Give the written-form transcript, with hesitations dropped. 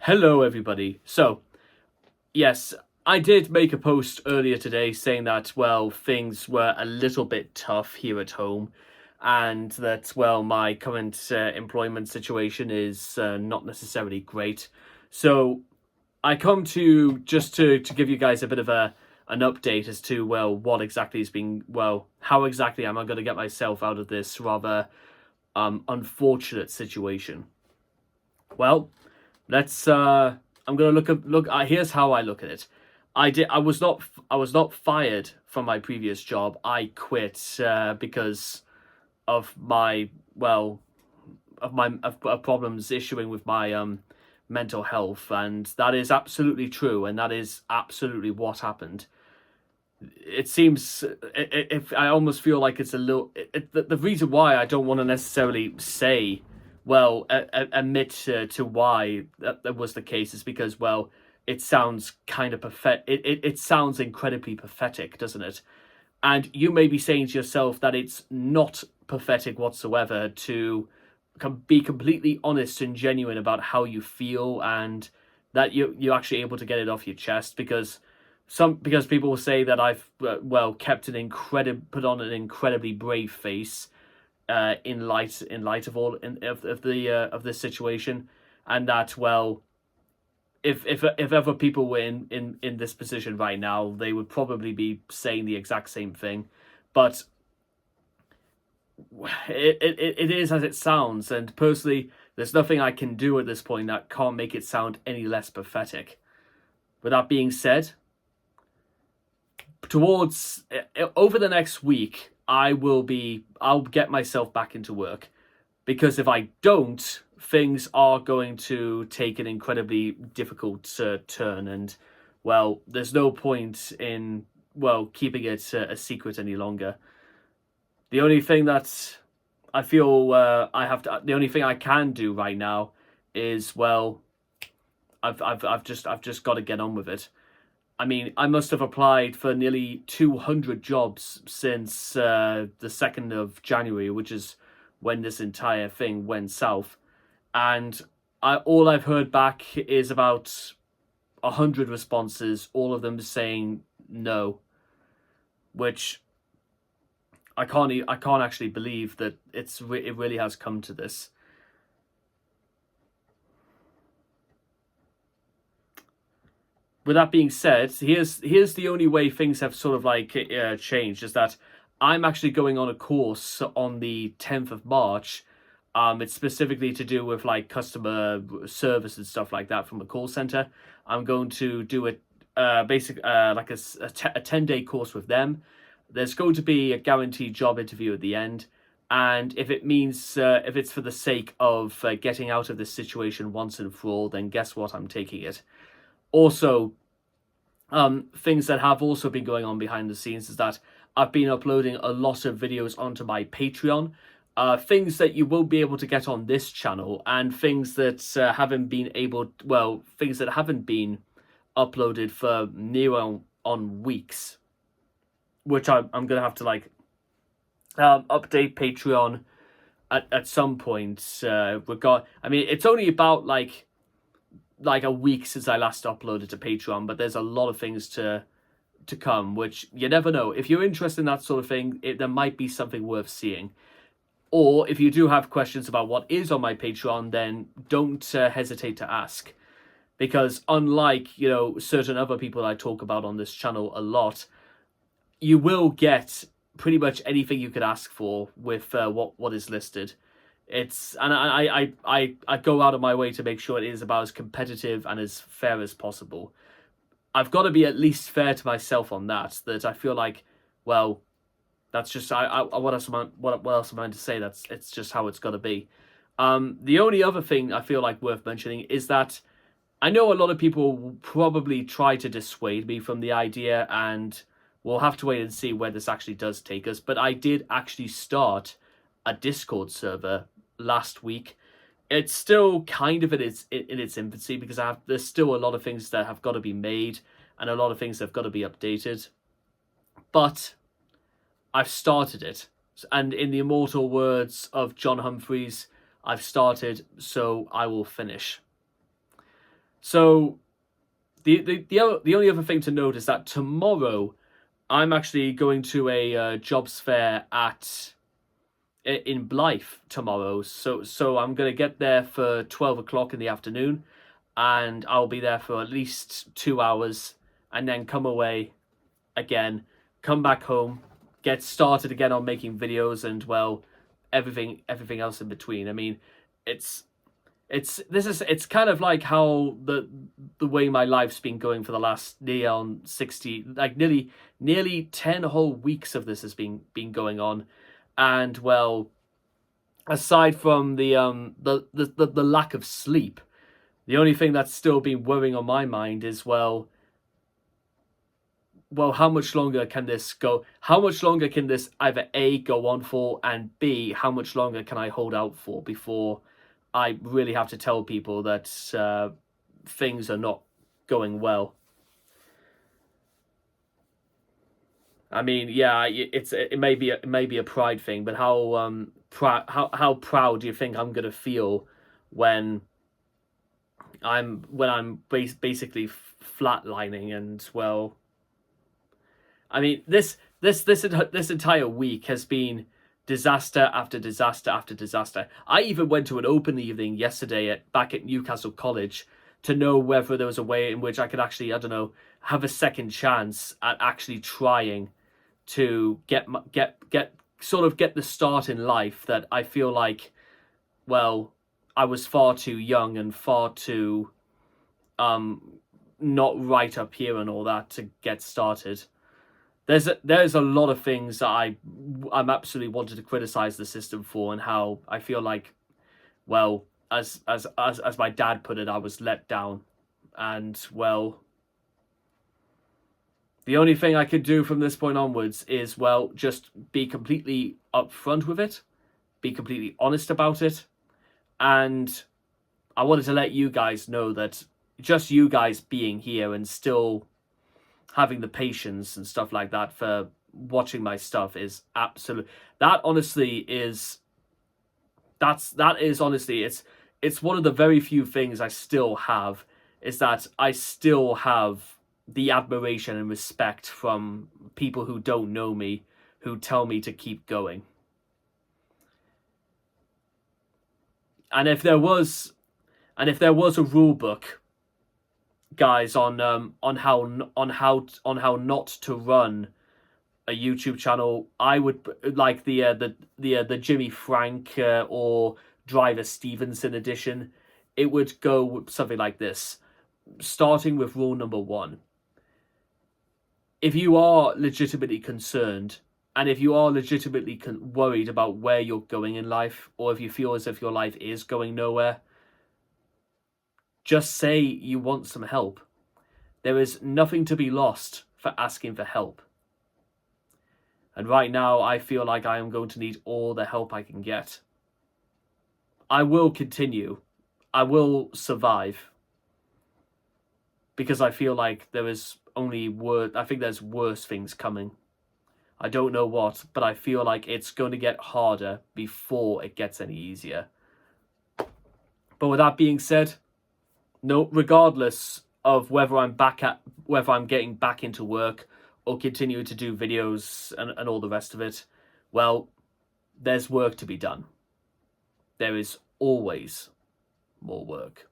Hello, everybody. So, yes, I did make a post earlier today saying that, well, things were a little bit tough here at home and that, well, my current employment situation is not necessarily great. So, I come to just to give you guys a bit of an update as to, well, what exactly is being, well, how exactly am I going to get myself out of this rather unfortunate situation. Well, let's I'm gonna look. Here's how I look at it. I was not fired from my previous job. I quit because of my of problems issuing with my mental health, and that is absolutely true, and that is absolutely what happened. It seems if I almost feel like it's a little the reason why I don't want to necessarily say, well, admit to why that was the case is because, well, it sounds kind of pathetic. It sounds incredibly pathetic, doesn't it? And you may be saying to yourself that it's not pathetic whatsoever to be completely honest and genuine about how you feel, and that you're actually able to get it off your chest because people will say that I've kept put on an incredibly brave face in light of all of this situation, and that, well, if ever people were in this position right now, they would probably be saying the exact same thing. But it is as it sounds, and personally, there's nothing I can do at this point that can't make it sound any less pathetic. With that being said, towards over the next week, I'll get myself back into work, because if I don't, things are going to take an incredibly difficult turn, and, well, there's no point in, well, keeping it a secret any longer. The only thing that I feel the only thing I can do right now is, well, I've just got to get on with it. I mean, I must have applied for nearly 200 jobs since the 2nd of January, which is when this entire thing went south. And all I've heard back is about 100 responses, all of them saying no, which I can't actually believe that it really has come to this. With that being said, here's the only way things have sort of like changed, is that I'm actually going on a course on the 10th of March. It's specifically to do with like customer service and stuff like that from a call center. I'm going to do a like a 10-day course with them. There's going to be a guaranteed job interview at the end, and if it means if it's for the sake of getting out of this situation once and for all, then guess what? I'm taking it. Also, things that have also been going on behind the scenes is that I've been uploading a lot of videos onto my Patreon, things that you will be able to get on this channel, and things that haven't been uploaded for near on weeks, which I'm gonna have to like update Patreon at some point. I mean, it's only about like a week since I last uploaded to Patreon, but there's a lot of things to come, which you never know. If you're interested in that sort of thing, there might be something worth seeing. Or if you do have questions about what is on my Patreon, then don't hesitate to ask. Because unlike, certain other people I talk about on this channel a lot, you will get pretty much anything you could ask for with what is listed. I go out of my way to make sure it is about as competitive and as fair as possible. I've got to be at least fair to myself on that I feel like, well, that's just what else am I to say? It's just how it's got to be. The only other thing I feel like worth mentioning is that I know a lot of people will probably try to dissuade me from the idea, and we'll have to wait and see where this actually does take us. But I did actually start a Discord server last week. It's still kind of in its infancy, because there's still a lot of things that have got to be made and a lot of things that have got to be updated. But I've started it, and in the immortal words of John Humphreys, I've started, so I will finish. So the only other thing to note is that tomorrow I'm actually going to a jobs fair in Blythe tomorrow. So I'm gonna get there for 12 o'clock in the afternoon, and I'll be there for at least 2 hours, and then come away again, come back home, get started again on making videos, and well, everything else in between. I mean, it's it's kind of like how the way my life's been going for the last nearly 10 whole weeks of this has been going on. And well, aside from the lack of sleep, the only thing that's still been worrying on my mind is how much longer can this go? How much longer can this either A, go on for, and B, how much longer can I hold out for before I really have to tell people that things are not going well? I mean, yeah, it may be a pride thing, but how proud do you think I'm gonna feel when I'm basically flatlining? And well, I mean, this entire week has been disaster after disaster after disaster. I even went to an open evening yesterday back at Newcastle College to know whether there was a way in which I could actually, I don't know, have a second chance at actually trying to get the start in life that I feel like, well, I was far too young and far too not right up here and all that to get started. There's a lot of things that I'm absolutely wanted to criticize the system for, and how I feel like, well, as my dad put it, I was let down. And well, the only thing I could do from this point onwards is, well, just be completely upfront with it, be completely honest about it. And I wanted to let you guys know that just you guys being here and still having the patience and stuff like that for watching my stuff is absolute. That is honestly, it's one of the very few things I still have, is that I still have the admiration and respect from people who don't know me, who tell me to keep going. And if there was a rule book, guys, on how not to run a YouTube channel, I would like the Jimmy Frank or Driver Stevenson edition. It would go something like this, starting with rule number 1. If you are legitimately concerned, and if you are legitimately worried about where you're going in life, or if you feel as if your life is going nowhere, just say you want some help. There is nothing to be lost for asking for help. And right now, I feel like I am going to need all the help I can get. I will continue. I will survive. Because I feel like there is I think there's worse things coming. I don't know what, but I feel like it's going to get harder before it gets any easier. But with that being said, no, regardless of whether I'm getting back into work or continue to do videos and all the rest of it, well, there's work to be done. There is always more work.